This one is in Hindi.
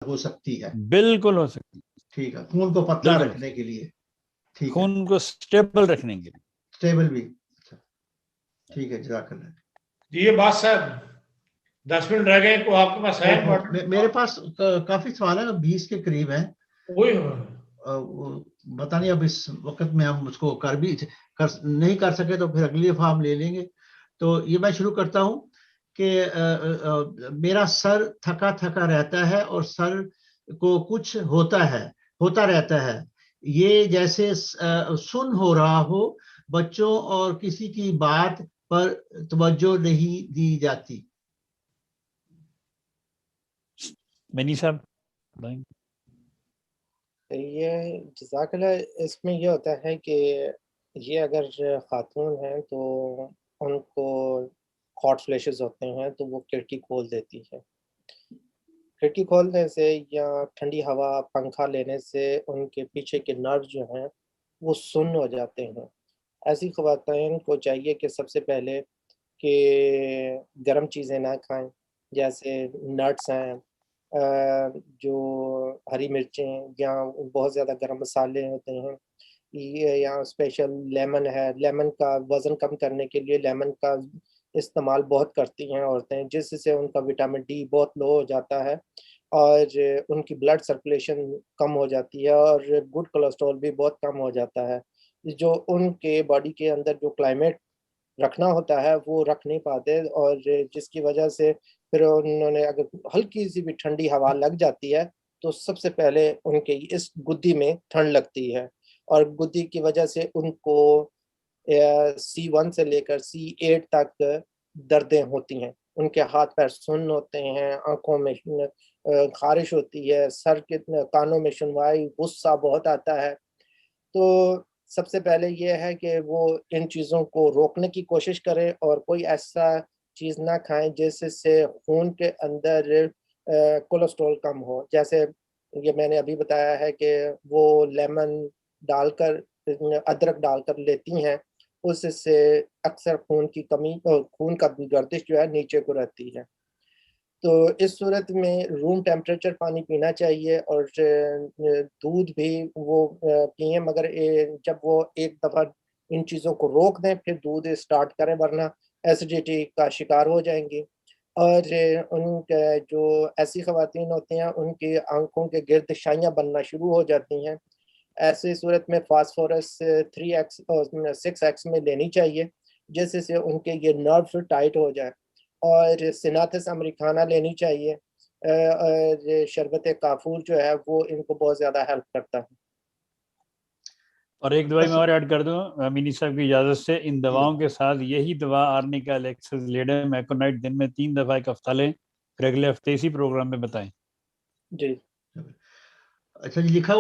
हो सकती है? बिल्कुल हो सकती है। ठीक है, खून को पतला रखने के लिए, ठीक है, खून को स्टेबल रखने के लिए, स्टेबल भी। अच्छा, ठीक है, जज़ाकल्लाह। जी ये बात साहब 10 मिनट रह गए तो आपके पास है? मेरे पास काफी सवाल है, 20 के करीब है। वही पता नहीं अब इस वक्त में हम उसको नहीं कर सके तो फिर अगली दफा हम ले लेंगे। तो ये मैं शुरू करता हूँ कि मेरा सर थका थका रहता है और सर को कुछ होता रहता है, ये जैसे सुन हो रहा हो, बच्चों और किसी की बात पर तवज्जो नहीं दी जाती। मनी साहब ये जज़ाकल्लाह, इसमें ये होता है कि ये अगर खातून हैं तो उनको हॉट फ्लैशेस होते हैं तो वो खिड़की खोल देती है। खिड़की खोलने से या ठंडी हवा, पंखा लेने से उनके पीछे के नर्व जो हैं वो सुन्न हो जाते हैं। ऐसी ख़वातीन को चाहिए कि सबसे पहले कि गर्म चीज़ें ना खाएं, जैसे नट्स हैं, जो हरी मिर्चें या बहुत ज़्यादा गर्म मसाले होते हैं, ये या स्पेशल लेमन है, लेमन का वज़न कम करने के लिए लेमन का इस्तेमाल बहुत करती हैं औरतें, जिससे उनका विटामिन डी बहुत लो हो जाता है और उनकी ब्लड सर्कुलेशन कम हो जाती है और गुड कोलेस्ट्रॉल भी बहुत कम हो जाता है। जो उनके बॉडी के अंदर जो क्लाइमेट रखना होता है वो रख नहीं पाते और जिसकी वजह से फिर उन्होंने अगर हल्की सी भी ठंडी हवा लग जाती है तो सबसे पहले उनके इस गुद्दी में ठंड लगती है और गुद्दी की वजह से उनको C1 से लेकर C8 तक दर्दें होती हैं। उनके हाथ पैर सुन्न होते हैं, आँखों में ख़ारिश होती है, सर के कानों में सुनवाई, गुस्सा बहुत आता है। तो सबसे पहले ये है कि वो इन चीज़ों को रोकने की कोशिश करें और कोई ऐसा चीज़ ना खाएँ जिससे खून के अंदर कोलेस्ट्रॉल कम हो। जैसे ये मैंने अभी बताया है कि वो लेमन डालकर, अदरक डालकर लेती हैं, उससे अक्सर खून का गर्दिश जो है नीचे को रहती है। तो इस सूरत में रूम टेम्परेचर पानी पीना चाहिए और दूध भी वो पिएँ, मगर जब वो एक दफ़ा इन चीज़ों को रोक दें फिर दूध स्टार्ट करें, वरना एसिडिटी का शिकार हो जाएँगी। और उनके जो ऐसी ख़वातीन होती हैं उनकी आँखों के गिर्द शाइयाँ बनना शुरू हो जाती हैं। ऐसी सूरत में फास्फोरस 3x और 6x में लेनी चाहिए, जिससे उनके ये नर्व टाइट हो जाए। और सिनातस अमेरिकाना लेनी चाहिए और शरबत काफूर जो है वो इनको बहुत ज़्यादा हेल्प करता है। और एक दवाई मैं और ऐड कर दूं मिनी साहब की इजाज़त से, इन दवाओं के साथ यही दवा आर्निका लेक्सस लेडर मैकोनाइट दिन में 3 दफ़ा एक हफ्ता लें, फिर अगले हफ्ते इसी प्रोग्राम में बताएं। जी अच्छा जी, लिखा